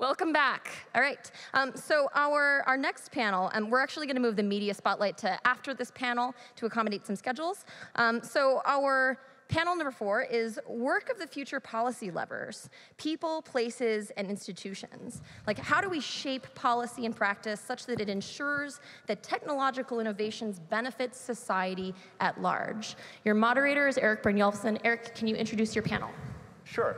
Welcome back. All right. So our next panel, we're actually going to move the media spotlight to after this panel to accommodate some schedules. So our panel number 4 is Work of the Future Policy Levers, People, Places, and Institutions. Like, how do we shape policy and practice such that it ensures that technological innovations benefit society at large? Your moderator is Eric Brynjolfsson. Eric, can you introduce your panel? Sure.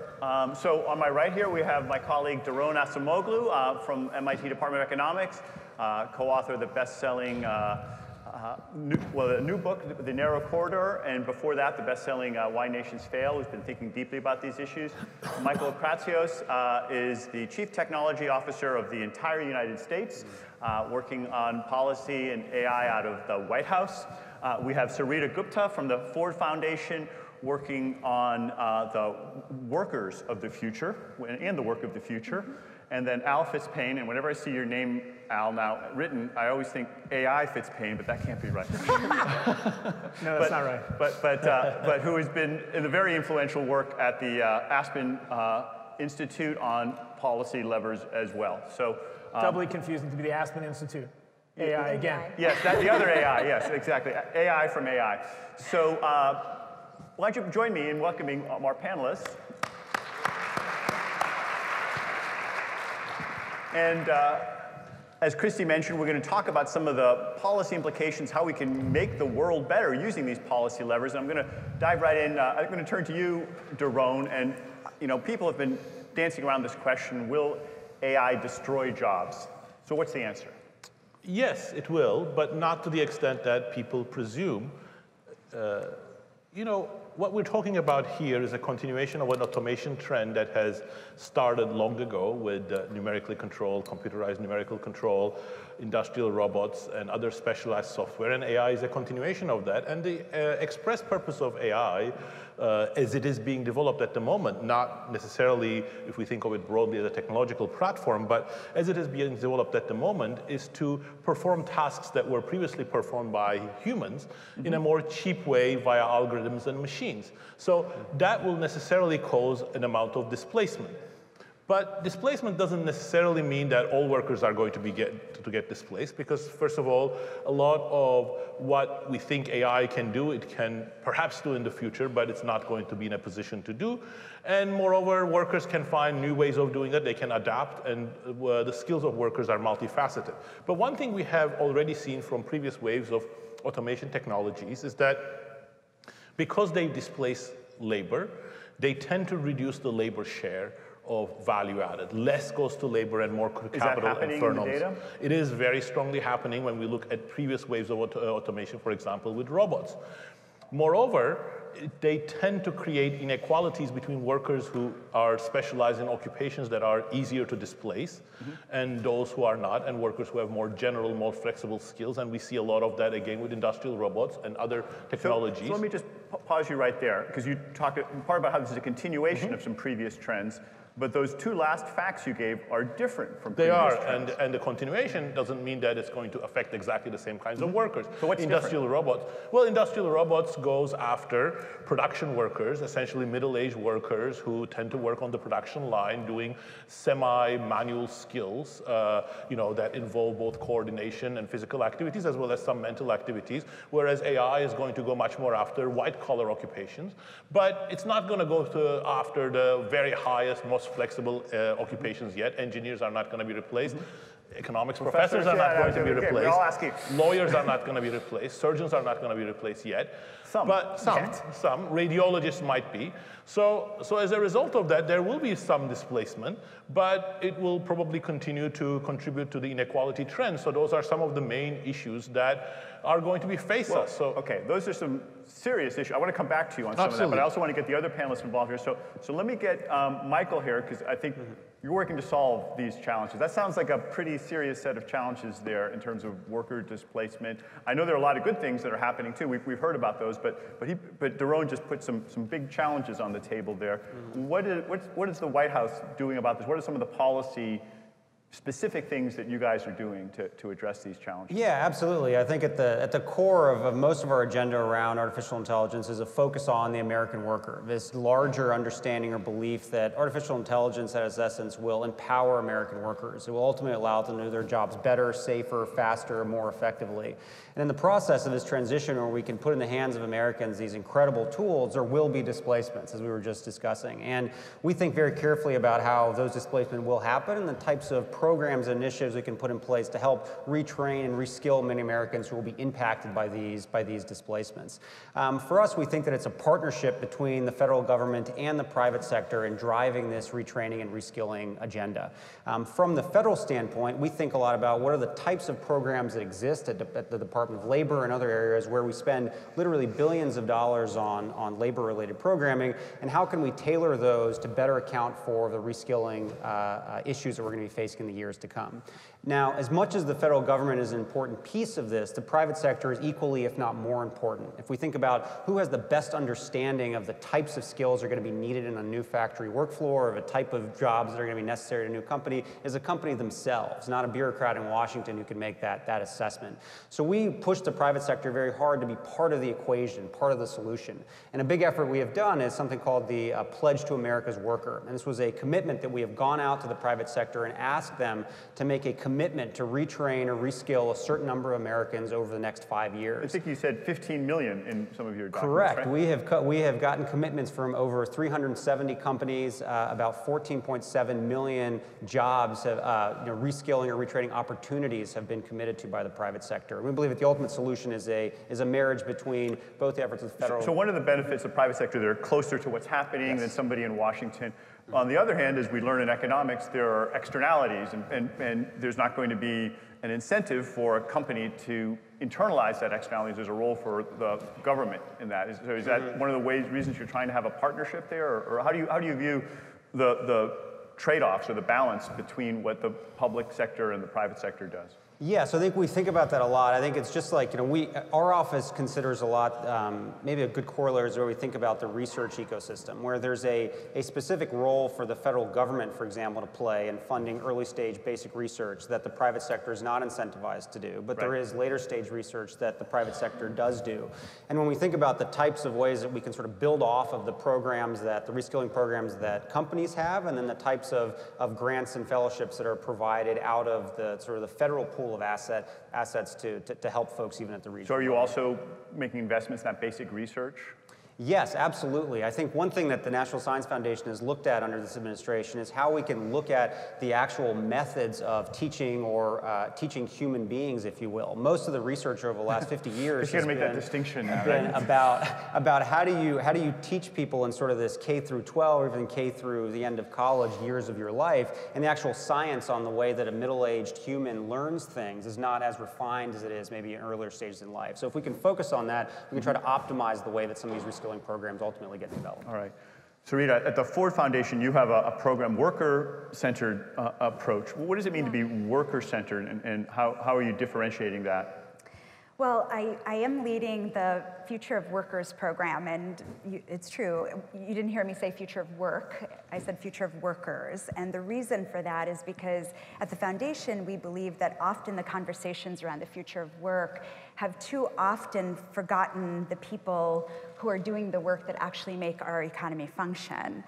So on my right here, we have my colleague Daron Acemoglu from MIT Department of Economics, co-author of the best-selling new book, The Narrow Corridor, and before that, the best-selling Why Nations Fail, who's been thinking deeply about these issues. Michael Kratsios is the Chief Technology Officer of the entire United States, working on policy and AI out of the White House. We have Sarita Gupta from the Ford Foundation, working on the workers of the future and the work of the future. And then Al Fitzpaine, and whenever I see your name, Al, now written, I always think AI Fitzpaine, but that can't be right. No, that's not right. But who has been in the very influential work at the Aspen Institute on policy levers as well. So doubly confusing to be the Aspen Institute. AI again. Yes, the other AI, yes, exactly. AI from AI. So why don't you join me in welcoming our panelists. And as Christy mentioned, we're going to talk about some of the policy implications, how we can make the world better using these policy levers. And I'm going to dive right in. I'm going to turn to you, Daron. And people have been dancing around this question, will AI destroy jobs? So what's the answer? Yes, it will, but not to the extent that people presume. What we're talking about here is a continuation of an automation trend that has started long ago with numerically controlled, computerized numerical control, industrial robots, and other specialized software. And AI is a continuation of that. And the express purpose of AI, as it is being developed at the moment, not necessarily if we think of it broadly as a technological platform, but as it is being developed at the moment, is to perform tasks that were previously performed by humans in a more cheap way via algorithms and machines. So that will necessarily cause an amount of displacement. But displacement doesn't necessarily mean that all workers are going to get displaced, because first of all, a lot of what we think AI can do, it can perhaps do in the future, but it's not going to be in a position to do. And moreover, workers can find new ways of doing that. They can adapt, and the skills of workers are multifaceted. But one thing we have already seen from previous waves of automation technologies is that because they displace labor, they tend to reduce the labor share of value added. Less goes to labor and more capital and firms. In the data? It is very strongly happening when we look at previous waves of automation, for example, with robots. Moreover, they tend to create inequalities between workers who are specialized in occupations that are easier to displace and those who are not, and workers who have more general, more flexible skills. And we see a lot of that, again, with industrial robots and other technologies. So let me just pause you right there, because you talked part about how this is a continuation of some previous trends. But those two last facts you gave are different from previous trends. They are, and the continuation doesn't mean that it's going to affect exactly the same kinds of workers. So what's industrial robots? Well, industrial robots goes after production workers, essentially middle-aged workers who tend to work on the production line doing semi-manual skills, that involve both coordination and physical activities, as well as some mental activities, whereas AI is going to go much more after white-collar occupations. But it's not going to go after the very highest, most flexible occupations yet. Engineers are not going to be replaced. Economics professors are not going to be replaced. We're all asking. Lawyers are not going to be replaced. Surgeons are not going to be replaced yet. Some. Radiologists might be. So as a result of that, there will be some displacement, but it will probably continue to contribute to the inequality trend. So those are some of the main issues that are going to be facing us. So okay, those are some serious issues. I want to come back to you on some of that, but I also want to get the other panelists involved here. So let me get Michael here, because I think you're working to solve these challenges. That sounds like a pretty serious set of challenges there in terms of worker displacement. I know there are a lot of good things that are happening too. We've heard about those, but Daron just put some big challenges on the table there. What is the White House doing about this? What are some of the policy specific things that you guys are doing to address these challenges? Yeah, absolutely. I think at the core of most of our agenda around artificial intelligence is a focus on the American worker, this larger understanding or belief that artificial intelligence at its essence will empower American workers. It will ultimately allow them to do their jobs better, safer, faster, more effectively. And in the process of this transition where we can put in the hands of Americans these incredible tools, there will be displacements, as we were just discussing. And we think very carefully about how those displacements will happen and the types of programs and initiatives we can put in place to help retrain and reskill many Americans who will be impacted by these displacements. For us, we think that it's a partnership between the federal government and the private sector in driving this retraining and reskilling agenda. From the federal standpoint, we think a lot about what are the types of programs that exist at the Department of Labor and other areas where we spend literally billions of dollars on labor-related programming, and how can we tailor those to better account for the reskilling issues that we're going to be facing in the years to come. Now, as much as the federal government is an important piece of this, the private sector is equally, if not more important. If we think about who has the best understanding of the types of skills that are going to be needed in a new factory work floor, or the type of jobs that are going to be necessary in a new company, is a company themselves, not a bureaucrat in Washington who can make that assessment. So we push the private sector very hard to be part of the equation, part of the solution. And a big effort we have done is something called the Pledge to America's Worker. And this was a commitment that we have gone out to the private sector and asked them to make a commitment to retrain or reskill a certain number of Americans over the next 5 years. I think you said 15 million in some of your documents. Correct. Right? We have gotten commitments from over 370 companies, about 14.7 million jobs, reskilling or retraining opportunities have been committed to by the private sector. We believe that the ultimate solution is a marriage between both the efforts of the federal. So one of the benefits of private sector, they're closer to what's happening than somebody in Washington. On the other hand, as we learn in economics, there are externalities, and there's not going to be an incentive for a company to internalize that externalities. There's a role for the government in that. Is that one of the reasons you're trying to have a partnership there, or how do you view the trade-offs or the balance between what the public sector and the private sector does? Yeah, so I think we think about that a lot. I think it's just like, our office considers a lot, maybe a good corollary is where we think about the research ecosystem, where there's a specific role for the federal government, for example, to play in funding early stage basic research that the private sector is not incentivized to do, but there is later stage research that the private sector does do. And when we think about the types of ways that we can sort of build off of the programs the reskilling programs that companies have, and then the types of grants and fellowships that are provided out of the sort of the federal pool of assets to help folks even at the region. So are you also making investments in that basic research? Yes, absolutely. I think one thing that the National Science Foundation has looked at under this administration is how we can look at the actual methods of teaching or teaching human beings, if you will. Most of the research over the last 50 years has been that distinction now, right? about how do you teach people in sort of this K through 12 or even K through the end of college years of your life, and the actual science on the way that a middle-aged human learns things is not as refined as it is maybe in earlier stages in life. So if we can focus on that, we can try to optimize the way that some of these reskilling programs ultimately get developed. All right. So Rita, at the Ford Foundation, you have a program, worker-centered approach. What does it mean to be worker-centered, and how are you differentiating that? Well, I am leading the Future of Workers program, and it's true. You didn't hear me say future of work. I said future of workers, and the reason for that is because at the foundation, we believe that often the conversations around the future of work have too often forgotten the people who are doing the work that actually make our economy function.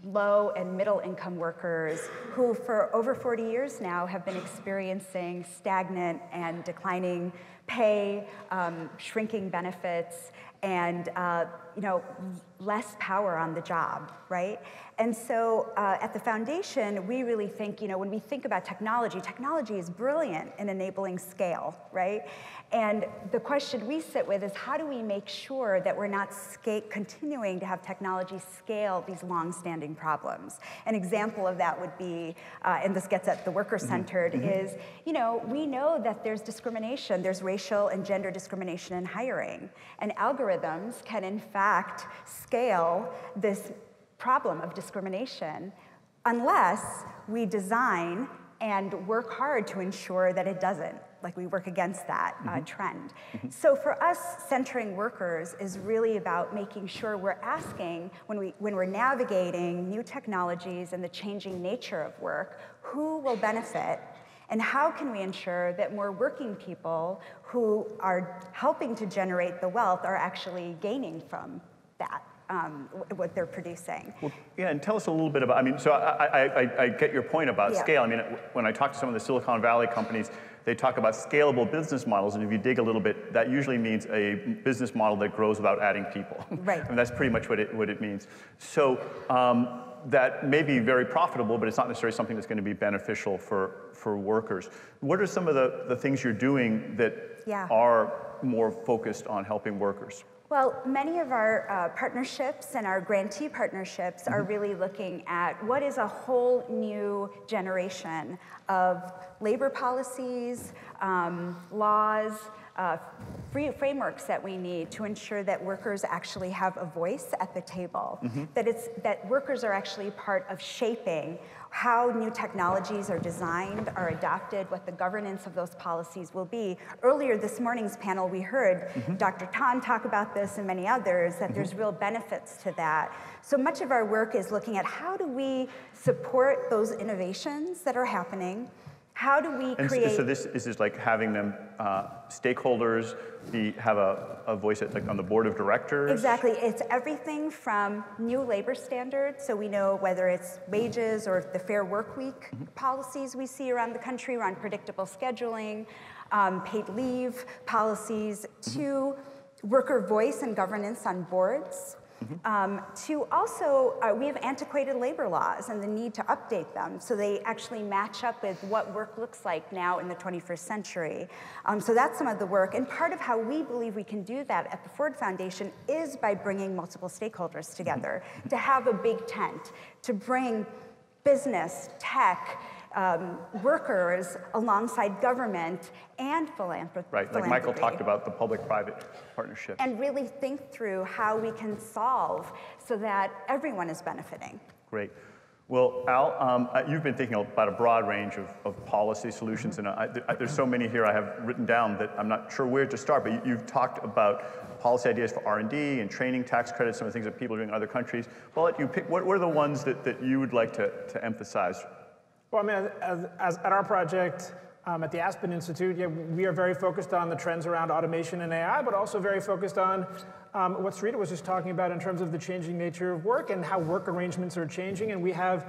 Low and middle income workers who for over 40 years now have been experiencing stagnant and declining pay, shrinking benefits, and less power on the job, right? And so at the foundation, we really think, when we think about technology, technology is brilliant in enabling scale, right? And the question we sit with is how do we make sure that we're not continuing to have technology scale these long-standing problems? An example of that would be, and this gets at the worker-centered, is, we know that there's discrimination, there's racial and gender discrimination in hiring, and algorithms can in fact scale this problem of discrimination unless we design and work hard to ensure that it doesn't. like we work against that trend. So for us, centering workers is really about making sure we're asking, when we're navigating new technologies and the changing nature of work, who will benefit, and how can we ensure that more working people who are helping to generate the wealth are actually gaining from that, what they're producing. Well, yeah, and tell us a little bit about, I mean, so I get your point about scale. I mean, when I talk to some of the Silicon Valley companies, they talk about scalable business models, and if you dig a little bit, that usually means a business model that grows without adding people. Right. And that's pretty much what it means. So that may be very profitable, but it's not necessarily something that's going to be beneficial for workers. What are some of the things you're doing that are more focused on helping workers? Well, many of our partnerships and our grantee partnerships are really looking at what is a whole new generation of labor policies, laws, frameworks that we need to ensure that workers actually have a voice at the table, that workers are actually part of shaping how new technologies are designed, are adopted, what the governance of those policies will be. Earlier this morning's panel, we heard Dr. Tan talk about this and many others, that there's real benefits to that. So much of our work is looking at how do we support those innovations that are happening. How do we create? So this is just like having them, stakeholders, have a voice at, like on the board of directors? Exactly. It's everything from new labor standards, so we know whether it's wages or the Fair Work Week policies we see around the country, around predictable scheduling, paid leave policies, to worker voice and governance on boards. To also, we have antiquated labor laws and the need to update them so they actually match up with what work looks like now in the 21st century. So that's some of the work. And part of how we believe we can do that at the Ford Foundation is by bringing multiple stakeholders together, to have a big tent, to bring business, tech, workers alongside government and philanthropy. Right, like Michael talked about the public-private partnership. And really think through how we can solve so that everyone is benefiting. Great. Well, Al, you've been thinking about a broad range of policy solutions, and there's so many here I have written down that I'm not sure where to start, but you've talked about policy ideas for R&D and training tax credits, some of the things that people are doing in other countries. Well, I'll let you pick, what are the ones that you would like to emphasize? Well, I mean, as at our project at the Aspen Institute, we are very focused on the trends around automation and AI, but also very focused on what Sarita was just talking about in terms of the changing nature of work and how work arrangements are changing. And we have,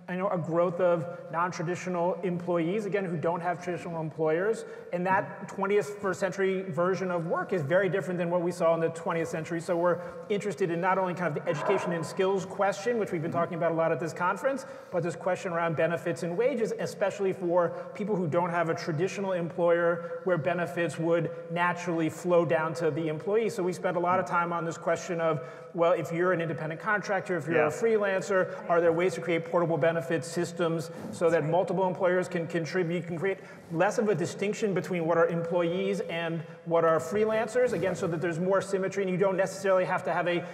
a growth of non-traditional employees, again, who don't have traditional employers. And that 21st century version of work is very different than what we saw in the 20th century. So we're interested in not only kind of the education and skills question, which we've been talking about a lot at this conference, but this question around benefits and wages, especially for people who don't have a traditional employer where benefits would naturally flow down to the employee. So we spent a lot of time on this question of, well, if you're an independent contractor, if you're a freelancer, are there ways to create portable benefit systems so that multiple employers can contribute, can create less of a distinction between what are employees and what are freelancers, again, so that there's more symmetry and you don't necessarily have to have a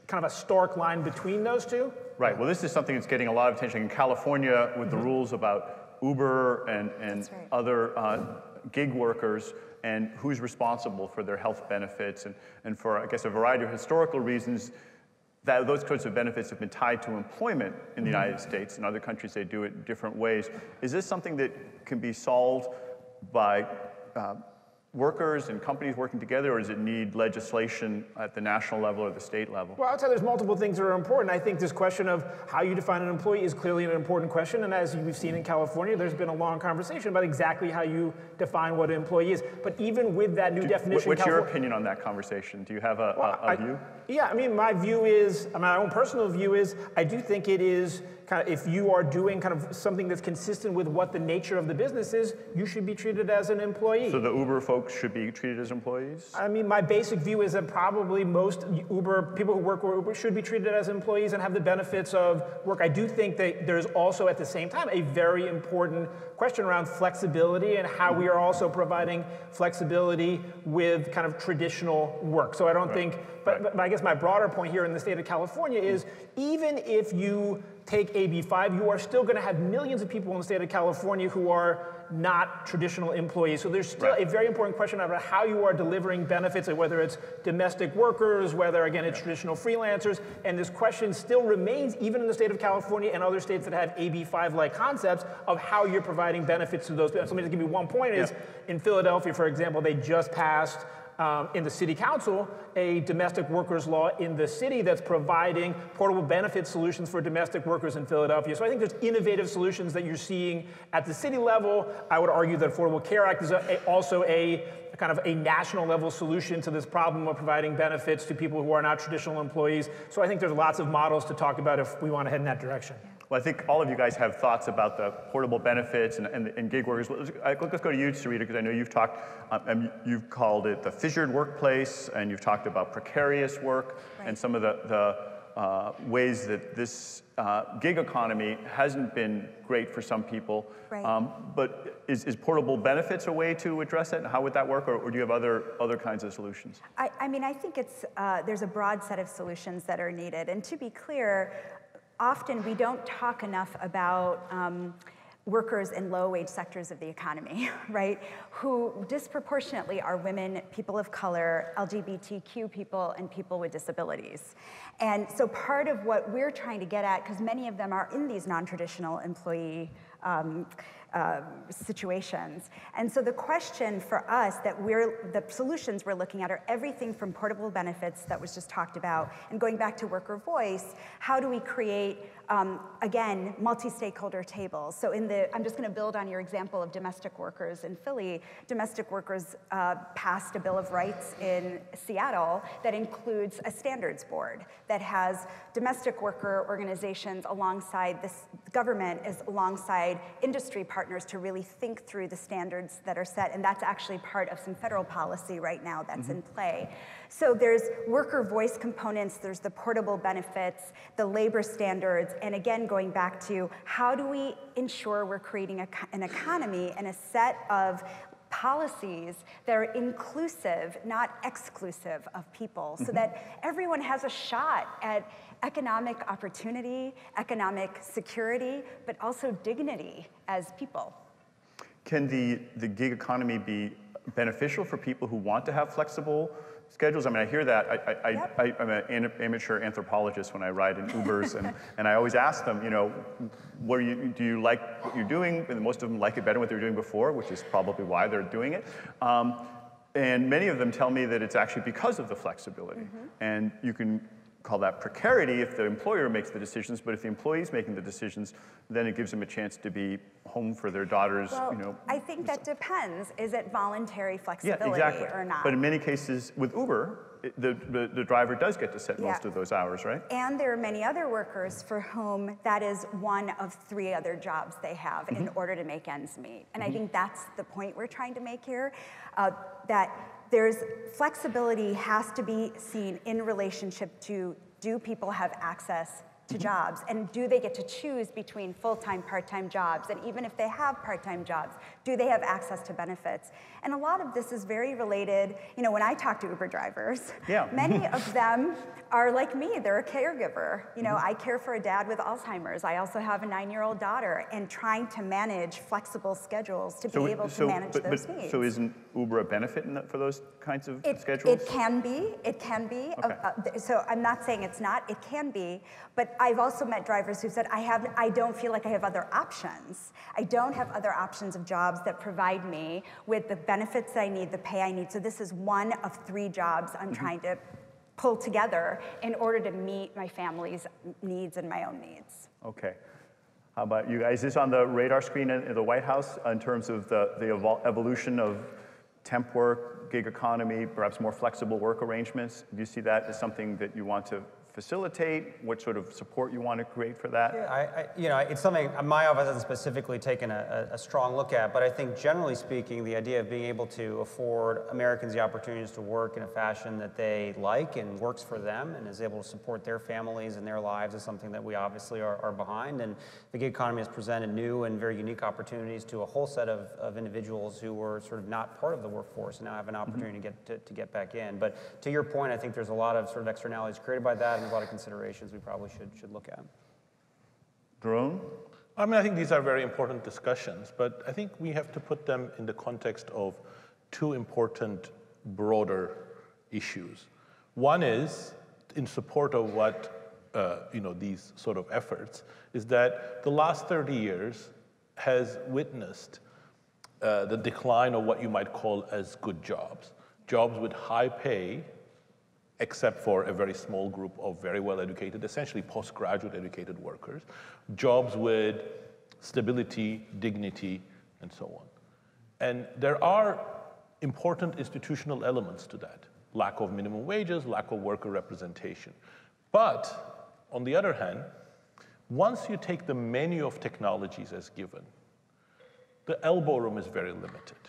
kind of a stark line between those two? Right, well, this is something that's getting a lot of attention in California with the rules about Uber and other gig workers, and who's responsible for their health benefits, and for, I guess, a variety of historical reasons, that those kinds of benefits have been tied to employment in the United States. In other countries, they do it different ways. Is this something that can be solved by workers and companies working together, or does it need legislation at the national level or the state level? Well, I'd say there's multiple things that are important. I think this question of how you define an employee is clearly an important question, and as we've seen in California, there's been a long conversation about exactly how you define what an employee is. But even with that new definition— What's your opinion on that conversation? Do you have a view? Yeah, I mean, my view is, my own personal view is, I do think it is kind of, if you are doing kind of something that's consistent with what the nature of the business is, you should be treated as an employee. So the Uber folks should be treated as employees? I mean, my basic view is that probably most people who work for Uber should be treated as employees and have the benefits of work. I do think that there's also, at the same time, a very important question around flexibility and how we are also providing flexibility with kind of traditional work. So I don't think, but I guess my broader point here in the state of California is, even if you take AB5, you are still going to have millions of people in the state of California who are not traditional employees. So there's still a very important question about how you are delivering benefits, and whether it's domestic workers, whether, again, it's traditional freelancers. And this question still remains, even in the state of California and other states that have AB5-like concepts, of how you're providing benefits to those people. So let me just give you one point is, in Philadelphia, for example, they just passed in the city council a domestic workers law in the city that's providing portable benefit solutions for domestic workers in Philadelphia. So I think there's innovative solutions that you're seeing at the city level. I would argue that Affordable Care Act is also a kind of a national level solution to this problem of providing benefits to people who are not traditional employees. So I think there's lots of models to talk about if we want to head in that direction. Well, I think all of you guys have thoughts about the portable benefits and gig workers. Let's go to you, Sarita, because I know you've talked, you've called it the fissured workplace, and you've talked about precarious work, and some of the ways that this gig economy hasn't been great for some people. Right. But is portable benefits a way to address it? And how would that work, or do you have other kinds of solutions? I mean, I think it's, there's a broad set of solutions that are needed. And to be clear, often we don't talk enough about workers in low-wage sectors of the economy, right? Who disproportionately are women, people of color, LGBTQ people, and people with disabilities. And so part of what we're trying to get at, because many of them are in these non-traditional employee situations. And so the question for us that the solutions we're looking at are everything from portable benefits that was just talked about, and going back to worker voice, how do we create, again, multi-stakeholder tables? So I'm just gonna build on your example of domestic workers in Philly. Domestic workers passed a Bill of Rights in Seattle that includes a standards board that has domestic worker organizations alongside this government, alongside industry partners to really think through the standards that are set, and that's actually part of some federal policy right now that's in play. So there's worker voice components, there's the portable benefits, the labor standards, and again, going back to how do we ensure we're creating an economy and a set of policies that are inclusive, not exclusive of people, so that everyone has a shot at economic opportunity, economic security, but also dignity as people. Can the gig economy be beneficial for people who want to have flexible schedules? I mean, I hear that. I'm an amateur anthropologist when I ride in Ubers, and I always ask them, you know, do you like what you're doing? And most of them like it better than what they were doing before, which is probably why they're doing it. And many of them tell me that it's actually because of the flexibility. And you can call that precarity if the employer makes the decisions, but if the employee's making the decisions, then it gives them a chance to be home for their daughters, you know. I think that depends. Is it voluntary flexibility or not? But in many cases with Uber, the driver does get to set most of those hours, right? And there are many other workers for whom that is one of 3 other jobs they have in order to make ends meet. And I think that's the point we're trying to make here, that there's flexibility has to be seen in relationship to, do people have access to jobs, and do they get to choose between full-time, part-time jobs? And even if they have part-time jobs, do they have access to benefits? And a lot of this is very related, you know, when I talk to Uber drivers, many of them are like me, they're a caregiver. You know, I care for a dad with Alzheimer's. I also have a 9-year-old daughter, and trying to manage flexible schedules to be able to manage those needs. So isn't Uber a benefit for those kinds of schedules? It can be, Okay. So I'm not saying it's not, it can be, but I've also met drivers who said, I don't feel like I have other options. I don't have other options of jobs that provide me with the benefits I need, the pay I need. So this is one of 3 jobs I'm trying to pull together in order to meet my family's needs and my own needs. Okay. How about you guys? Is this on the radar screen in the White House in terms of the evolution of temp work, gig economy, perhaps more flexible work arrangements? Do you see that as something that you want to facilitate? What sort of support you want to create for that? Yeah, you know, it's something my office hasn't specifically taken a strong look at, but I think generally speaking, the idea of being able to afford Americans the opportunities to work in a fashion that they like and works for them and is able to support their families and their lives is something that we obviously are behind. And the gig economy has presented new and very unique opportunities to a whole set of individuals who were sort of not part of the workforce and now have an opportunity to get back in. But to your point, I think there's a lot of sort of externalities created by that, and a lot of considerations we probably should look at. Drone? I mean, I think these are very important discussions, but I think we have to put them in the context of two important, broader issues. One is, in support of what, these sort of efforts, is that the last 30 years has witnessed the decline of what you might call as good jobs. Jobs with high pay, except for a very small group of very well-educated, essentially postgraduate educated workers. Jobs with stability, dignity, and so on. And there are important institutional elements to that. Lack of minimum wages, lack of worker representation. But, on the other hand, once you take the menu of technologies as given, the elbow room is very limited.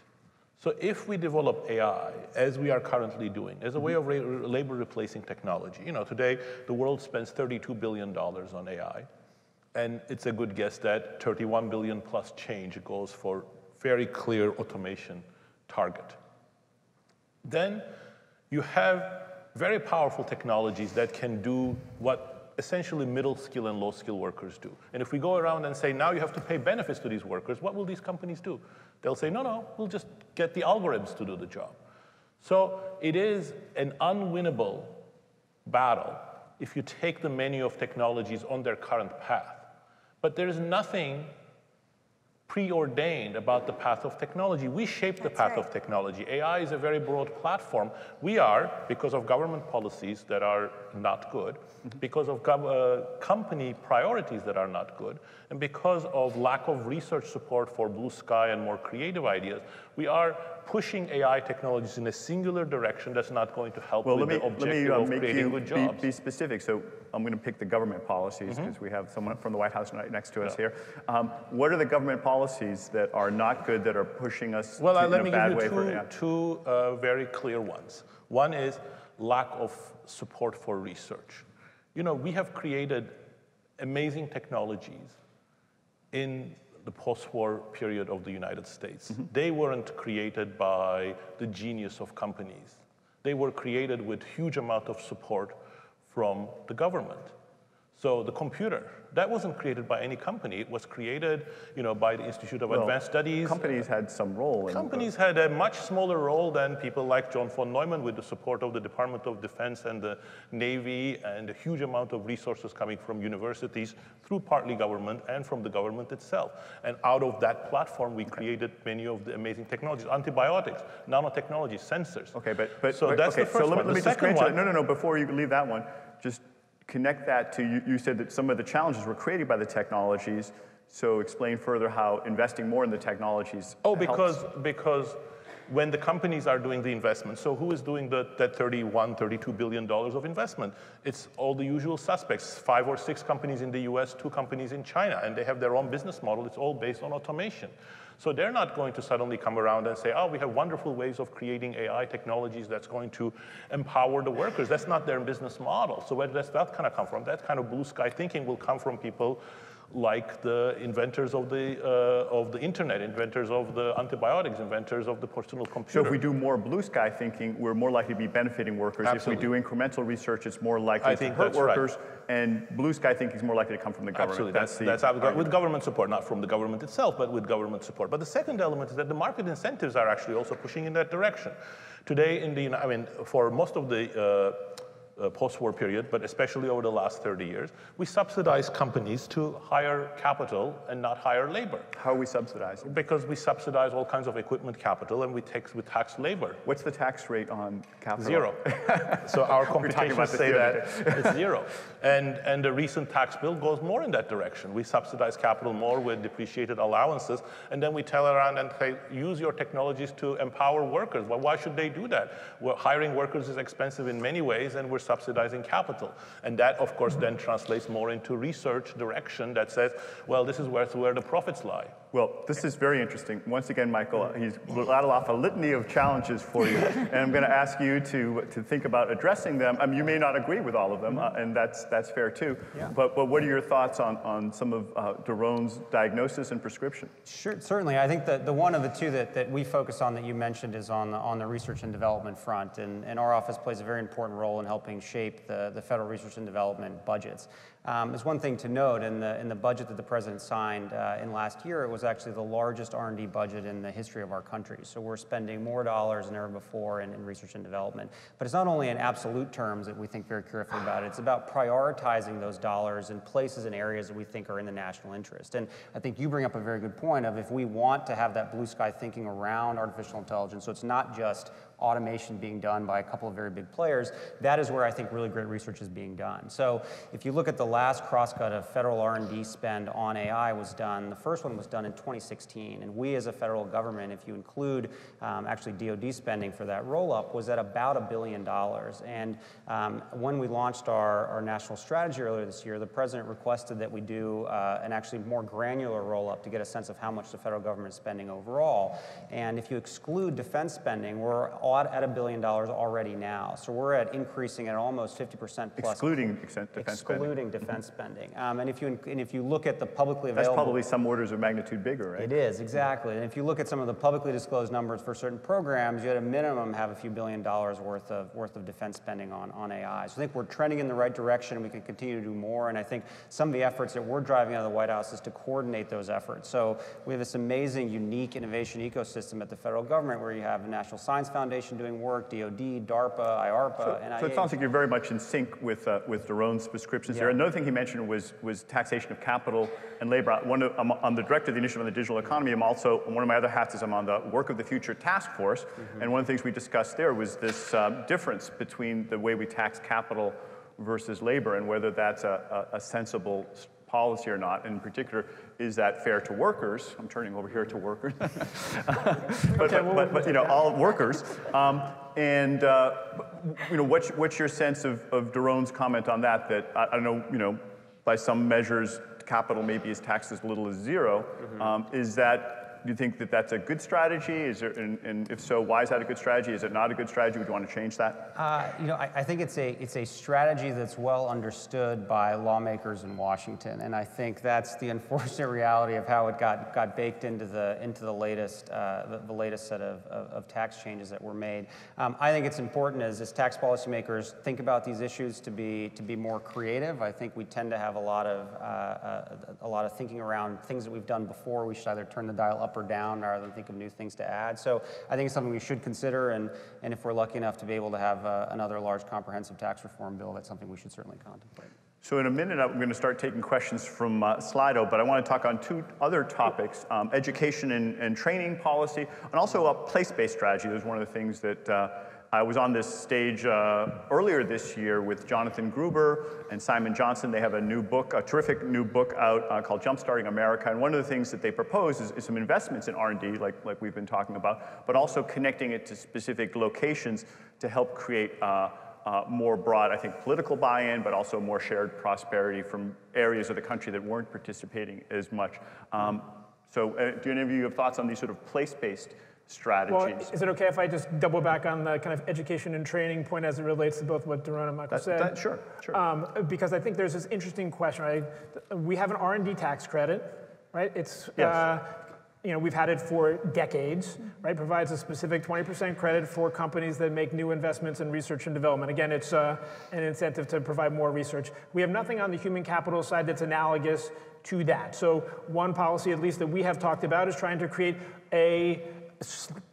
So if we develop AI, as we are currently doing, as a way of labor replacing technology, today the world spends $32 billion on AI, and it's a good guess that 31 billion plus change goes for very clear automation target. Then you have very powerful technologies that can do what essentially middle skill and low skill workers do. And if we go around and say, now you have to pay benefits to these workers, what will these companies do? They'll say, no, we'll just get the algorithms to do the job. So it is an unwinnable battle if you take the menu of technologies on their current path. But there is nothing preordained about the path of technology. We shape the path of technology. AI is a very broad platform. We are, because of government policies that are not good, because of company priorities that are not good, and because of lack of research support for blue sky and more creative ideas, we are pushing AI technologies in a singular direction that's not going to help with the objective of creating good jobs. Be specific. So I'm going to pick the government policies because we have someone from the White House right next to us here. What are the government policies that are not good, that are pushing us in a bad way? Well, let me give you two very clear ones. One is lack of support for research. We have created amazing technologies in the post-war period of the United States. They weren't created by the genius of companies. They were created with huge amount of support from the government. So the computer, that wasn't created by any company. It was created, by the Institute of Advanced Studies. Companies had some role. Companies had a much smaller role than people like John von Neumann, with the support of the Department of Defense and the Navy, and a huge amount of resources coming from universities through partly government and from the government itself. And out of that platform, we created many of the amazing technologies: antibiotics, nanotechnology, sensors. Okay, but so that's the first one. Let me just mention, no, before you leave that one, just connect that to, you said that some of the challenges were created by the technologies, so explain further how investing more in the technologies helps. Because when the companies are doing the investment, so who is doing that $32 billion of investment? It's all the usual suspects, 5 or 6 companies in the US, 2 companies in China, and they have their own business model. It's all based on automation. So they're not going to suddenly come around and say, we have wonderful ways of creating AI technologies that's going to empower the workers. That's not their business model. So where does that kind of come from? That kind of blue sky thinking will come from people like the inventors of the internet, inventors of the antibiotics, inventors of the personal computer. So if we do more blue sky thinking, we're more likely to be benefiting workers. Absolutely. If we do incremental research, it's more likely to hurt workers. Right. And blue sky thinking is more likely to come from the government. Absolutely. That's with government support, not from the government itself, but with government support. But the second element is that the market incentives are actually also pushing in that direction. Today, for most of the post-war period, but especially over the last 30 years, we subsidize companies to hire capital and not hire labor. How are we subsidizing? Because we subsidize all kinds of equipment capital, and we tax labor. What's the tax rate on capital? 0. So our computations say that it's 0. And the recent tax bill goes more in that direction. We subsidize capital more with depreciated allowances, and then we tell around and say, use your technologies to empower workers. Well, why should they do that? Well, hiring workers is expensive in many ways, and we're subsidizing capital. And that, of course, then translates more into research direction that says, well, this is where the profits lie. Well, this is very interesting. Once again, Michael, he's rattled off a litany of challenges for you, and I'm going to ask you to think about addressing them. I mean, you may not agree with all of them, and that's fair too. Yeah. But what are your thoughts on some of Daron's diagnosis and prescription? Sure, certainly. I think the one of the two that we focus on that you mentioned is on the research and development front, and our office plays a very important role in helping shape the federal research and development budgets. There's one thing to note, in the budget that the president signed in last year, it was actually the largest R&D budget in the history of our country. So we're spending more dollars than ever before in research and development. But it's not only in absolute terms that we think very carefully about it, it's about prioritizing those dollars in places and areas that we think are in the national interest. And I think you bring up a very good point of, if we want to have that blue sky thinking around artificial intelligence, so it's not just automation being done by a couple of very big players, that is where I think really great research is being done. So if you look at the last crosscut of federal R&D spend on AI was done, the first one was done in 2016, and we as a federal government, if you include actually DoD spending for that roll-up, was at about $1 billion. And when we launched our national strategy earlier this year, the president requested that we do an actually more granular roll-up to get a sense of how much the federal government is spending overall. And if you exclude defense spending, we're at $1 billion already now. So we're at increasing at almost 50% plus. Excluding defense spending. Defense spending. And if you look at the publicly available... That's probably some orders of magnitude bigger, right? It is, exactly. And if you look at some of the publicly disclosed numbers for certain programs, you at a minimum have a few $1 billion worth of defense spending on AI. So I think we're trending in the right direction, and we can continue to do more. And I think some of the efforts that we're driving out of the White House is to coordinate those efforts. So we have this amazing, unique innovation ecosystem at the federal government where you have the National Science Foundation doing work, DoD, DARPA, IARPA, NIH. So it sounds like you're very much in sync with Daron's prescriptions there. Another thing he mentioned was taxation of capital and labor. I'm the director of the Initiative on the Digital Economy. One of my other hats is I'm on the Work of the Future Task Force. And one of the things we discussed there was this difference between the way we tax capital versus labor, and whether that's a sensible policy or not. In particular, is that fair to workers? I'm turning over here to workers. but you know, all workers. What's your sense of Daron's comment on that? That I don't know, by some measures, capital maybe is taxed as little as zero. Do you think that that's a good strategy? And if so, why is that a good strategy? Is it not a good strategy? Would you want to change that? I think it's a strategy that's well understood by lawmakers in Washington, and I think that's the unfortunate reality of how it got baked into the latest set of tax changes that were made. I think it's important as tax policymakers think about these issues to be more creative. I think we tend to have a lot of thinking around things that we've done before. We should either turn the dial up or down rather than think of new things to add. So I think it's something we should consider, and if we're lucky enough to be able to have another large comprehensive tax reform bill, that's something we should certainly contemplate. So in a minute, I'm going to start taking questions from Slido, but I want to talk on two other topics, education and training policy, and also a place-based strategy. That was one of the things that I was on this stage earlier this year with Jonathan Gruber and Simon Johnson. They have a terrific new book out called Jumpstarting America. And one of the things that they propose is some investments in R&D, like we've been talking about, but also connecting it to specific locations to help create more broad, I think, political buy-in, but also more shared prosperity from areas of the country that weren't participating as much. Do any of you have thoughts on these sort of place-based strategies? Well, is it okay if I just double back on the kind of education and training point as it relates to both what Daron and Michael said? Sure. Because I think there's this interesting question, right? We have an R&D tax credit, right? It's yes. We've had it for decades, right? Provides a specific 20% credit for companies that make new investments in research and development. Again, it's an incentive to provide more research. We have nothing on the human capital side that's analogous to that. So one policy, at least that we have talked about, is trying to create a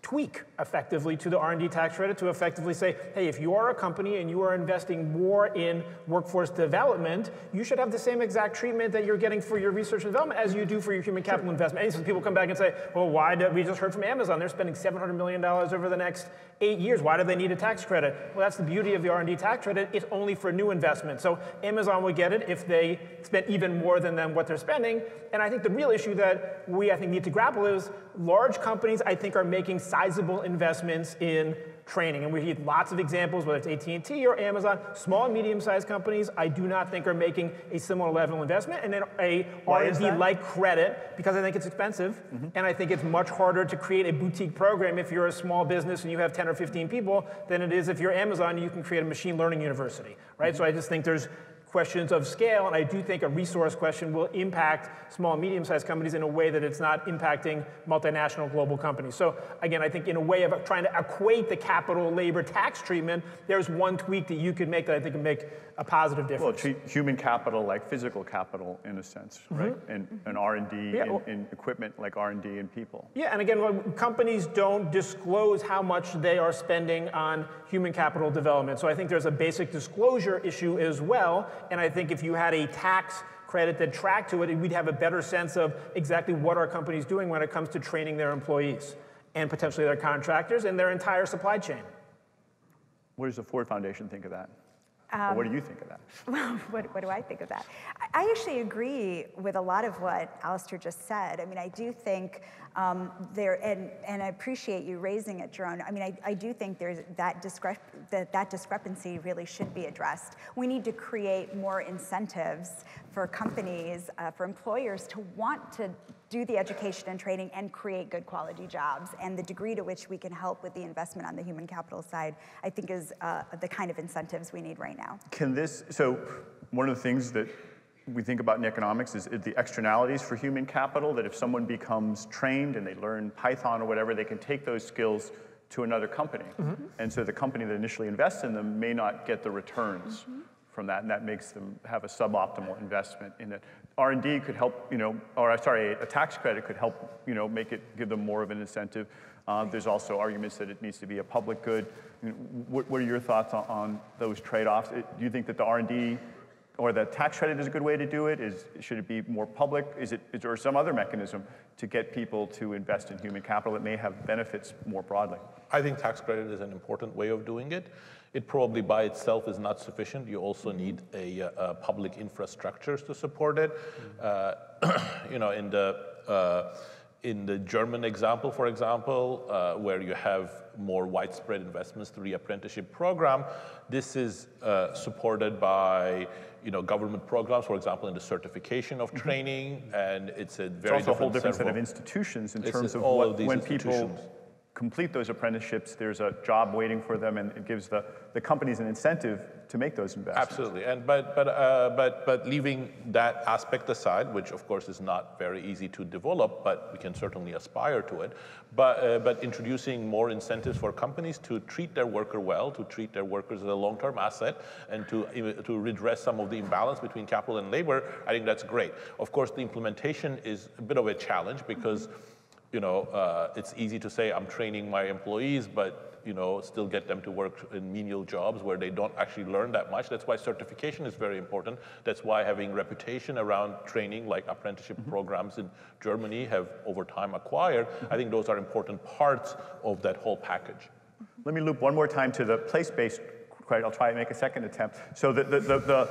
tweak effectively to the R&D tax credit to effectively say, hey, if you are a company and you are investing more in workforce development, you should have the same exact treatment that you're getting for your research and development as you do for your human capital investment. And so people come back and say, well, why did we just heard from Amazon, they're spending $700 million over the next 8 years. Why do they need a tax credit? Well, that's the beauty of the R&D tax credit. It's only for new investment. So Amazon would get it if they spent even more than what they're spending. And I think the real issue that we, need to grapple is large companies, I think, are making sizable investments in training. And we need lots of examples, whether it's AT&T or Amazon. Small and medium-sized companies, I do not think are making a similar level of investment. And then a R&D-like credit, because I think it's expensive. And I think it's much harder to create a boutique program if you're a small business and you have 10 or 15 people than it is if you're Amazon and you can create a machine learning university, right? So I just think there's questions of scale, and I do think a resource question will impact small and medium-sized companies in a way that it's not impacting multinational global companies. So again, I think in a way of trying to equate the capital labor tax treatment, there's one tweak that you could make that I think would make a positive difference. Well, treat human capital like physical capital in a sense, right? And R&D in equipment like R&D in people. Yeah, and again, companies don't disclose how much they are spending on human capital development. So I think there's a basic disclosure issue as well. And I think if you had a tax credit that tracked to it, we'd have a better sense of exactly what our company's doing when it comes to training their employees and potentially their contractors and their entire supply chain. What does the Ford Foundation think of that? Or what do you think of that? Well, what do I think of that? I actually agree with a lot of what Alistair just said. I mean, I do think and I appreciate you raising it, Jerome. I mean, I do think there's that discrepancy really should be addressed. We need to create more incentives for companies, for employers to want to do the education and training and create good quality jobs. And the degree to which we can help with the investment on the human capital side, I think is the kind of incentives we need right now. So one of the things that we think about in economics is the externalities for human capital, that if someone becomes trained and they learn Python or whatever, they can take those skills to another company. And so the company that initially invests in them may not get the returns from that, and that makes them have a suboptimal investment in it. R&D could help, a tax credit could help, give them more of an incentive. There's also arguments that it needs to be a public good. What are your thoughts on those trade-offs? Do you think that the R&D or the tax credit is a good way to do it? Should it be more public? Is there some other mechanism to get people to invest in human capital that may have benefits more broadly? I think tax credit is an important way of doing it. It probably by itself is not sufficient. You also need a public infrastructures to support it. In the German example, for example, where you have more widespread investments through the apprenticeship program, this is supported by government programs, for example, in the certification of training, and it's a very it's also a whole different set of institutions in terms of when people complete those apprenticeships, there's a job waiting for them, and it gives the companies an incentive to make those investments. Absolutely, and but leaving that aspect aside, which of course is not very easy to develop, but we can certainly aspire to it. But introducing more incentives for companies to treat their worker well, to treat their workers as a long-term asset, and to redress some of the imbalance between capital and labor, I think that's great. Of course, the implementation is a bit of a challenge because it's easy to say I'm training my employees, but still get them to work in menial jobs where they don't actually learn that much. That's why certification is very important. That's why having reputation around training, like apprenticeship programs in Germany have over time acquired. I think those are important parts of that whole package. Let me loop one more time to the place-based credit. I'll try and make a second attempt. So the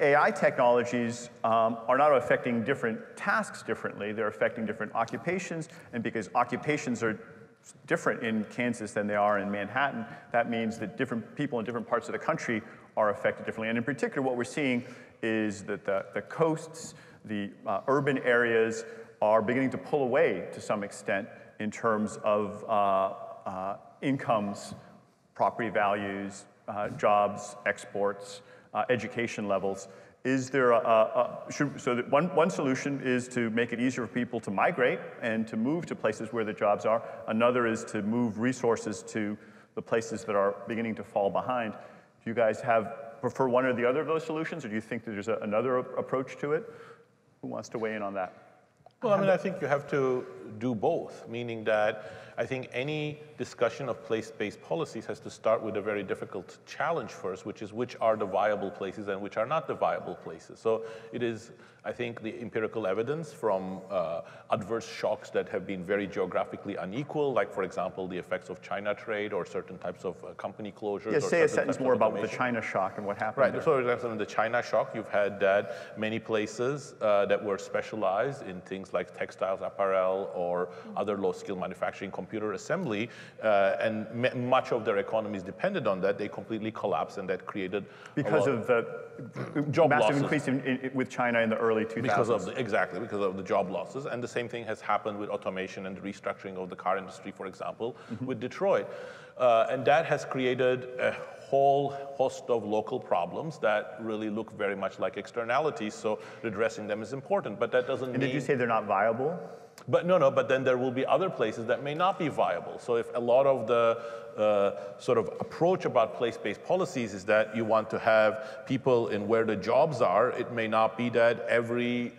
AI technologies are not affecting different tasks differently. They're affecting different occupations, and because occupations are different in Kansas than they are in Manhattan, that means that different people in different parts of the country are affected differently. And in particular, what we're seeing is that the coasts, the urban areas are beginning to pull away to some extent in terms of incomes, property values, jobs, exports, education levels. Is there one solution is to make it easier for people to migrate and to move to places where the jobs are. Another is to move resources to the places that are beginning to fall behind. Do you guys prefer one or the other of those solutions, or do you think that there's another approach to it? Who wants to weigh in on that? Well, I think you have to do both, meaning that I think any discussion of place-based policies has to start with a very difficult challenge first, which is which are the viable places and which are not the viable places. So it is, I think, the empirical evidence from adverse shocks that have been very geographically unequal, like, for example, the effects of China trade or certain types of company closures. Yeah, say a sentence more about the China shock and what happened. Right, so for example, in the China shock, you've had that many places that were specialized in things like textiles, apparel, or other low-skill manufacturing, computer assembly, and much of their economies depended on that. They completely collapsed, and that created because of the job massive losses. increase with China in the early 2000s. Exactly, because of the job losses. And the same thing has happened with automation and the restructuring of the car industry, for example, with Detroit. And that has created a whole host of local problems that really look very much like externalities, so addressing them is important, but that doesn't mean... And did you say they're not viable? But no, but then there will be other places that may not be viable. So if a lot of the sort of approach about place-based policies is that you want to have people in where the jobs are, it may not be that every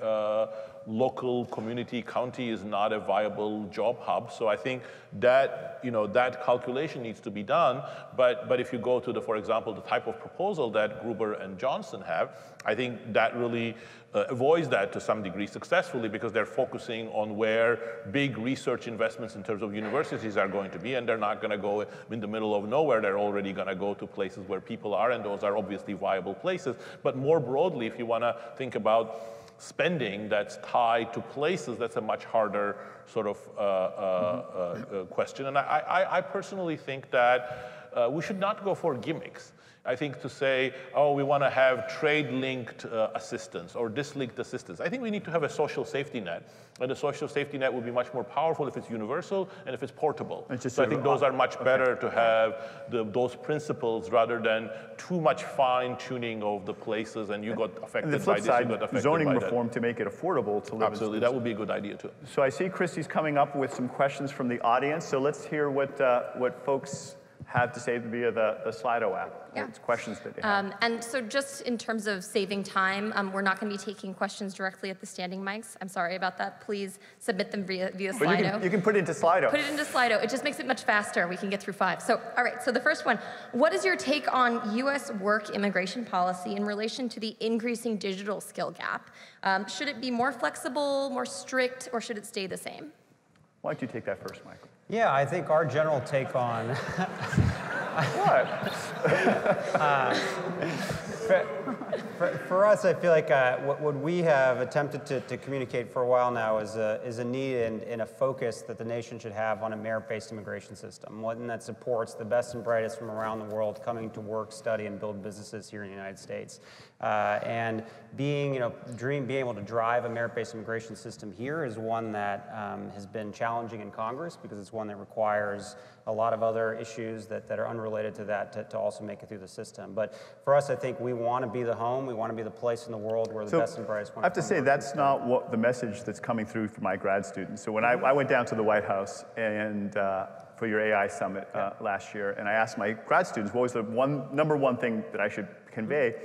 local community county is not a viable job hub. So I think that, that calculation needs to be done. But if you go to for example, the type of proposal that Gruber and Johnson have, I think that really avoids that to some degree successfully, because they're focusing on where big research investments in terms of universities are going to be, and they're not going to go in the middle of nowhere. They're already going to go to places where people are, and those are obviously viable places. But more broadly, if you want to think about spending that's tied to places, that's a much harder sort of question. And I personally think that we should not go for gimmicks. I think to say, oh, we want to have trade-linked assistance or dislinked assistance. I think we need to have a social safety net. And the social safety net will be much more powerful if it's universal and if it's portable. So I think those are much better to have those principles rather than too much fine-tuning of the places and you got affected by this, you got affected by that. And zoning reform to make it affordable to live. Absolutely, that would be a good idea too. So I see Christy's coming up with some questions from the audience. So let's hear what folks have to say via the Slido app. Yeah. It's questions that they have. And so just in terms of saving time, we're not going to be taking questions directly at the standing mics. I'm sorry about that. Please submit them via Slido. But you can put it into Slido. Put it into Slido. It just makes it much faster. We can get through 5. So, all right, so the first one, what is your take on U.S. work immigration policy in relation to the increasing digital skill gap? Should it be more flexible, more strict, or should it stay the same? Why don't you take that first, Michael? Yeah, I think our general take on... What? For us, I feel like what we have attempted to communicate for a while now is a need and a focus that the nation should have on a merit-based immigration system, one that supports the best and brightest from around the world coming to work, study, and build businesses here in the United States. And being able to drive a merit-based immigration system here is one that has been challenging in Congress, because it's one that requires a lot of other issues that are unrelated to that to also make it through the system. But for us, I think we want to be the home, we want to be the place in the world where the best and brightest want to I have to say, that's not what the message that's coming through for my grad students. So when I went down to the White House and for your AI summit last year, and I asked my grad students what was the number one thing that I should convey,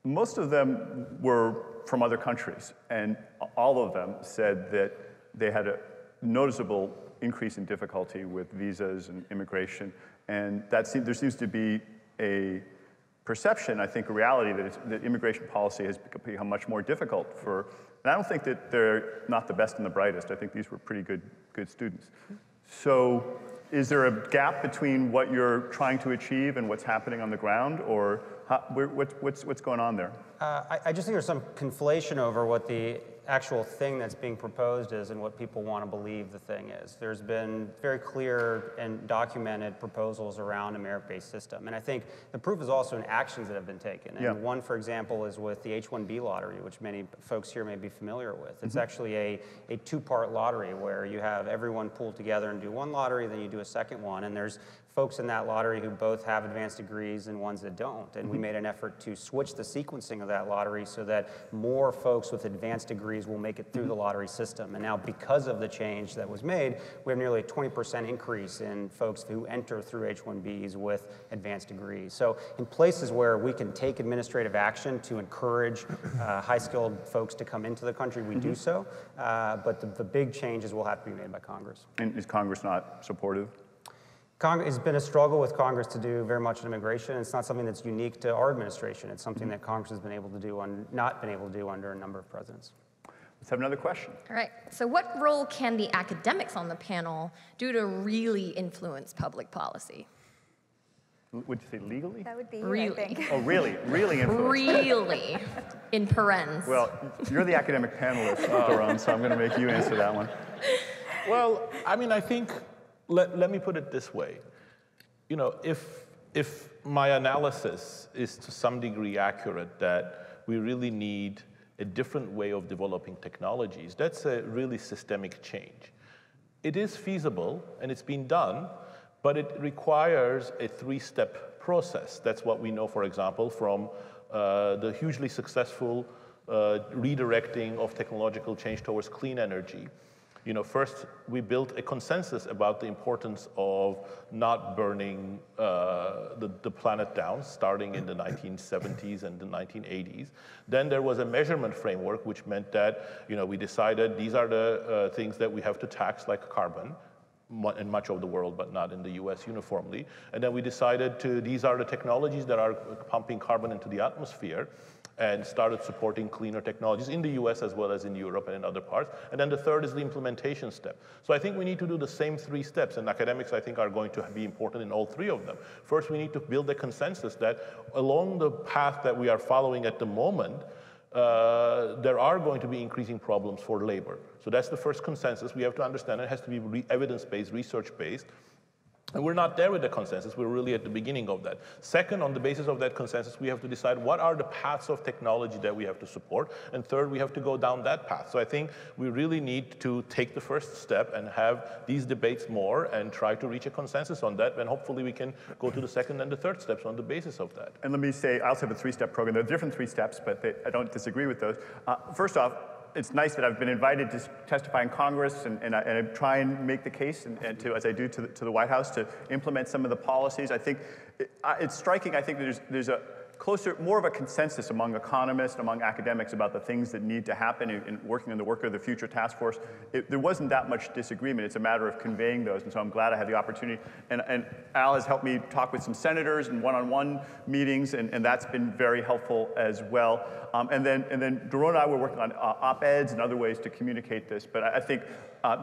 most of them were from other countries, and all of them said that they had a noticeable increase in difficulty with visas and immigration, and there seems to be a perception, I think a reality, that immigration policy has become much more difficult and I don't think that they're not the best and the brightest. I think these were pretty good students. So is there a gap between what you're trying to achieve and what's happening on the ground, or what's going on there? I just think there's some conflation over what the actual thing that's being proposed is and what people want to believe the thing is. There's been very clear and documented proposals around a merit-based system. And I think the proof is also in actions that have been taken. And one, for example, is with the H-1B lottery, which many folks here may be familiar with. It's actually a two-part lottery where you have everyone pooled together and do one lottery, then you do a second one. And there's folks in that lottery who both have advanced degrees and ones that don't. And we made an effort to switch the sequencing of that lottery so that more folks with advanced degrees will make it through the lottery system. And now, because of the change that was made, we have nearly a 20% increase in folks who enter through H-1Bs with advanced degrees. So in places where we can take administrative action to encourage high-skilled folks to come into the country, we do so. But the big changes will have to be made by Congress. And is Congress not supportive? It's been a struggle with Congress to do very much in immigration. It's not something that's unique to our administration. It's something that Congress has been able to do not been able to do under a number of presidents. Let's have another question. All right. So what role can the academics on the panel do to really influence public policy? Would you say legally? That would be Really? I think. Oh, really? Really influence? Really, in parens. Well, you're the academic panelist, Doron, so I'm going to make you answer that one. Well, I mean, I think, let me put it this way. You know, if my analysis is to some degree accurate that we really need a different way of developing technologies, that's a really systemic change. It is feasible, and it's been done, but it requires a three-step process. That's what we know, for example, from the hugely successful redirecting of technological change towards clean energy. You know, first, we built a consensus about the importance of not burning the planet down, starting in the 1970s and the 1980s. Then there was a measurement framework, which meant that, you know, we decided these are the things that we have to tax, like carbon, in much of the world, but not in the US uniformly. And then we decided these are the technologies that are pumping carbon into the atmosphere, and started supporting cleaner technologies in the US as well as in Europe and in other parts. And then the third is the implementation step. So I think we need to do the same three steps, and academics, I think, are going to be important in all three of them. First, we need to build a consensus that along the path that we are following at the moment, there are going to be increasing problems for labor. So that's the first consensus. We have to understand it has to be evidence-based, research-based. And we're not there with the consensus. We're really at the beginning of that. Second, on the basis of that consensus, we have to decide what are the paths of technology that we have to support. And third, we have to go down that path. So I think we really need to take the first step and have these debates more and try to reach a consensus on that. And hopefully we can go to the second and the third steps on the basis of that. And let me say, I also have a three-step program. There are different three steps, but I don't disagree with those. First off, it's nice that I've been invited to testify in Congress and I try and make the case, and to, as I do to the White House, to implement some of the policies. I think it's striking. I think there's a more of a consensus among economists, among academics about the things that need to happen in working on the Work of the Future task force. There wasn't that much disagreement. It's a matter of conveying those, and so I'm glad I had the opportunity. And Al has helped me talk with some senators in one-on-one meetings, and that's been very helpful as well. And then Doron and I were working on op-eds and other ways to communicate this. But I think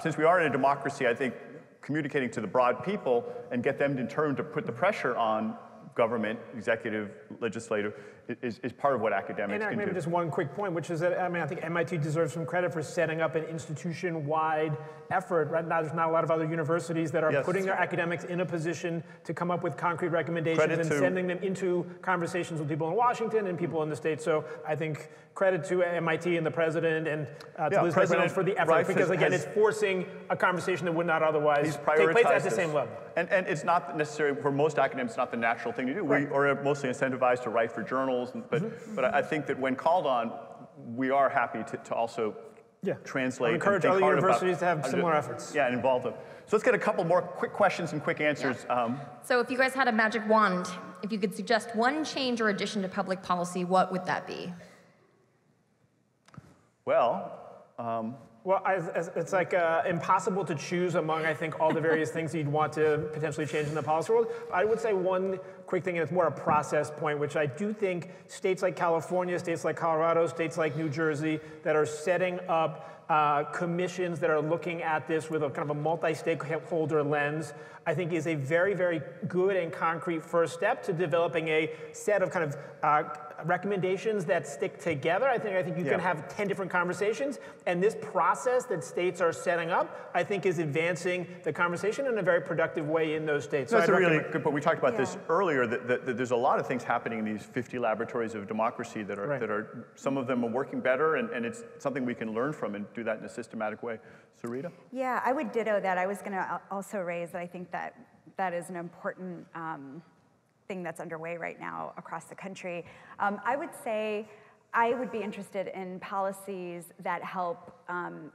since we are in a democracy, I think communicating to the broad people and get them in turn to put the pressure on government, executive, legislative, is part of what academics can do. Maybe just one quick point, which is that, I mean, I think MIT deserves some credit for setting up an institution-wide effort. Right now, there's not a lot of other universities that are putting their academics in a position to come up with concrete recommendations and sending them into conversations with people in Washington and people in the States. So I think credit to MIT and the president and to Liz President for the effort, because again, it's forcing a conversation that would not otherwise take place at the same level. And it's not necessarily, for most academics, it's not the natural thing to do. Right. We are mostly incentivized to write for journals, but I think that when called on, we are happy to also translate. I encourage other universities to have similar efforts. Yeah, and involve them. So let's get a couple more quick questions and quick answers. Yeah. So if you guys had a magic wand, if you could suggest one change or addition to public policy, what would that be? Well, it's like impossible to choose among, I think, all the various things you'd want to potentially change in the policy world. I would say one quick thing, and it's more a process point, which I do think states like California, states like Colorado, states like New Jersey that are setting up commissions that are looking at this with a kind of a multi-stakeholder lens, I think is a very, very good and concrete first step to developing a set of kind of recommendations that stick together. I think you can have 10 different conversations, and this process that states are setting up, I think, is advancing the conversation in a very productive way in those states. So that's a really good point. We talked about this earlier, that there's a lot of things happening in these 50 laboratories of democracy that are some of them are working better, and it's something we can learn from and do that in a systematic way. Sarita? Yeah, I would ditto that. I was going to also raise that I think that is an important thing that's underway right now across the country. I would say I would be interested in policies that help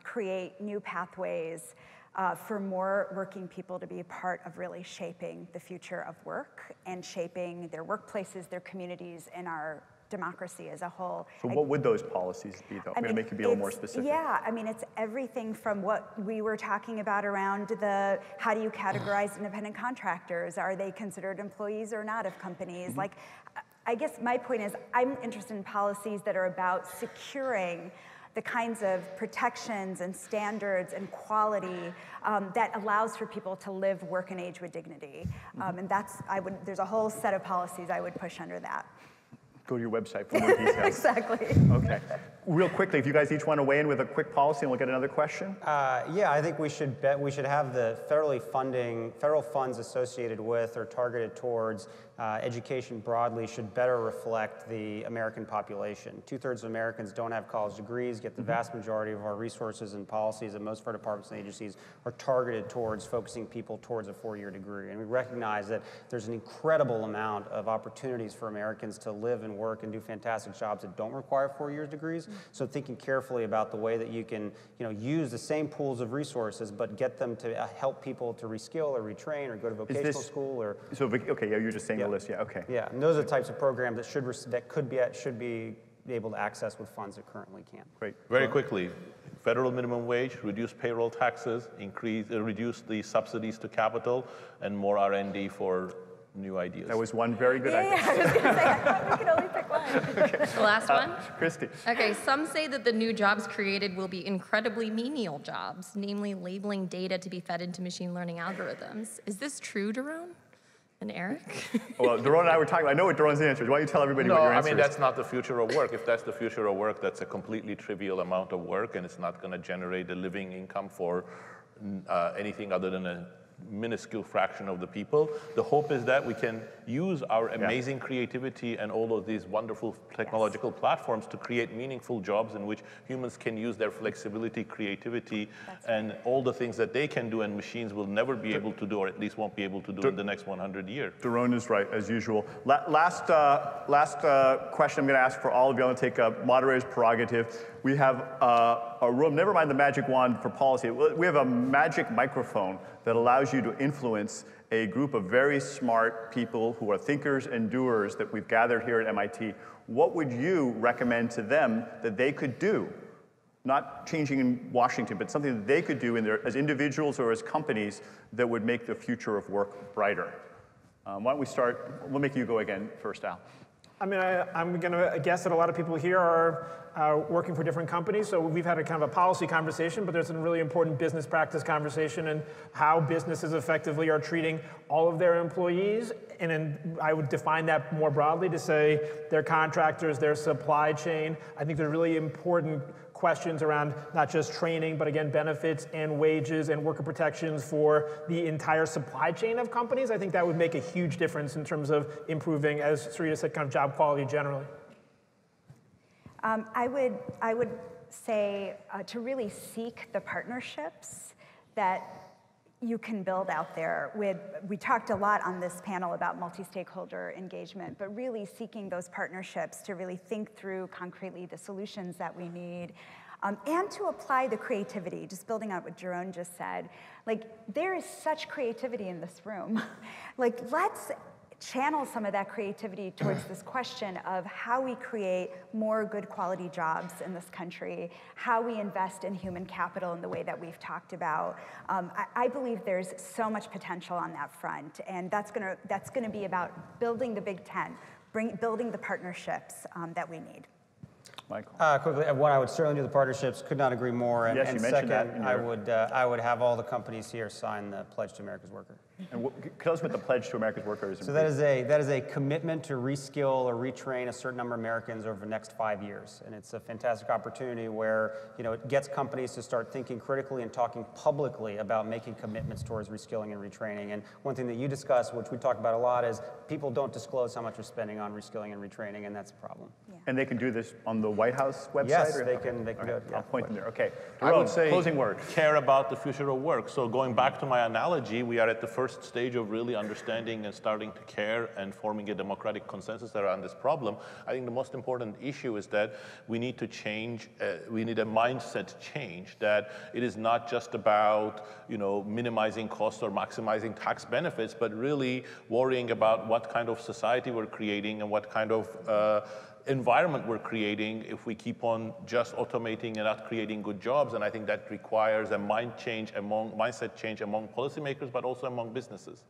create new pathways for more working people to be a part of really shaping the future of work and shaping their workplaces, their communities, and our democracy as a whole. So what would those policies be, though? I'm going to make you be a little more specific. Yeah, I mean, it's everything from what we were talking about around how do you categorize independent contractors? Are they considered employees or not of companies? Like, I guess my point is I'm interested in policies that are about securing the kinds of protections and standards and quality that allows for people to live, work, and age with dignity. And there's a whole set of policies I would push under that. Go to your website for more details. Exactly. Okay. Real quickly, if you guys each want to weigh in with a quick policy, and we'll get another question. Yeah, I think we should have the federal funds associated with or targeted towards education broadly should better reflect the American population. 2/3 of Americans don't have college degrees, yet the vast majority of our resources and policies at most of our departments and agencies are targeted towards focusing people towards a 4-year degree. And we recognize that there's an incredible amount of opportunities for Americans to live and work and do fantastic jobs that don't require 4 year degrees. So thinking carefully about the way that you can use the same pools of resources, but get them to help people to reskill or retrain or go to vocational school or. So okay, yeah, you're just saying the list, yeah, okay. Yeah, and those are the types of programs that should be able to access with funds that currently can't. Great. Very quickly, federal minimum wage, reduce payroll taxes, reduce the subsidies to capital, and more R&D for new ideas. That was one very good idea. Yeah, I was going to say, I thought we could only pick one. Okay. The last one? Christy. Okay, some say that the new jobs created will be incredibly menial jobs, namely labeling data to be fed into machine learning algorithms. Is this true, Daron and Eric? Well, Daron and I were talking, I know what Daron's answer is. Why don't you tell everybody what your answer is? No, I mean, that's not the future of work. If that's the future of work, that's a completely trivial amount of work, and it's not going to generate a living income for anything other than a minuscule fraction of the people. The hope is that we can use our amazing creativity and all of these wonderful technological platforms to create meaningful jobs in which humans can use their flexibility, creativity, and all the things that they can do and machines will never be able to do, or at least won't be able to do in the next 100 years. Daron is right, as usual. Last question I'm going to ask for all of you. I'm going to take a moderator's prerogative. We have a room, never mind the magic wand for policy, we have a magic microphone that allows you to influence a group of very smart people who are thinkers and doers that we've gathered here at MIT. What would you recommend to them that they could do? Not changing in Washington, but something that they could do as individuals or as companies that would make the future of work brighter. Why don't we start? We'll make you go again first, Al. I mean, I'm going to guess that a lot of people here are working for different companies, so we've had a kind of a policy conversation, but there's a really important business practice conversation and how businesses effectively are treating all of their employees, and I would define that more broadly to say their contractors, their supply chain. I think they're really important questions around not just training, but again, benefits and wages and worker protections for the entire supply chain of companies. I think that would make a huge difference in terms of improving, as Sarita said, kind of job quality generally. I would say to really seek the partnerships that you can build out there. We talked a lot on this panel about multi-stakeholder engagement, but really seeking those partnerships to really think through concretely the solutions that we need, and to apply the creativity, just building on what Daron just said. Like, there is such creativity in this room. Like, let's channel some of that creativity towards this question of how we create more good quality jobs in this country, how we invest in human capital in the way that we've talked about. I believe there's so much potential on that front, and that's gonna be about building the Big Tent, building the partnerships that we need. Michael. Quickly, one, I would certainly do the partnerships. Could not agree more. And, yes, you mentioned second, that I would have all the companies here sign the Pledge to America's Worker. And tell us what the Pledge to America's Worker is. So that is a commitment to reskill or retrain a certain number of Americans over the next 5 years, and it's a fantastic opportunity where it gets companies to start thinking critically and talking publicly about making commitments towards reskilling and retraining. And one thing that you discussed, which we talk about a lot, is people don't disclose how much they're spending on reskilling and retraining, and that's a problem. Yeah. And they can do this on the White House website? Yes, or? they can do it. I'll point them there. Okay. I would say closing word. Care about the future of work. So going back to my analogy, we are at the first stage of really understanding and starting to care and forming a democratic consensus around this problem. I think the most important issue is that we need to change, we need a mindset change, that it is not just about minimizing costs or maximizing tax benefits, but really worrying about what kind of society we're creating and what kind of environment we're creating if we keep on just automating and not creating good jobs. And I think that requires a mindset change among policymakers, but also among businesses.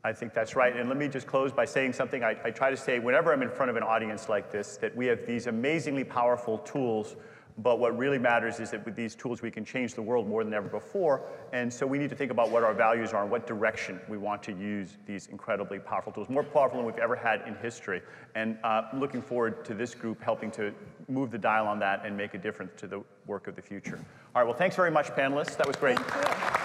I think that's right. And let me just close by saying something I try to say whenever I'm in front of an audience like this, that we have these amazingly powerful tools But what really matters is that with these tools, we can change the world more than ever before. And so we need to think about what our values are and what direction we want to use these incredibly powerful tools, more powerful than we've ever had in history. And looking forward to this group helping to move the dial on that and make a difference to the work of the future. All right, well, thanks very much, panelists. That was great. Thank you.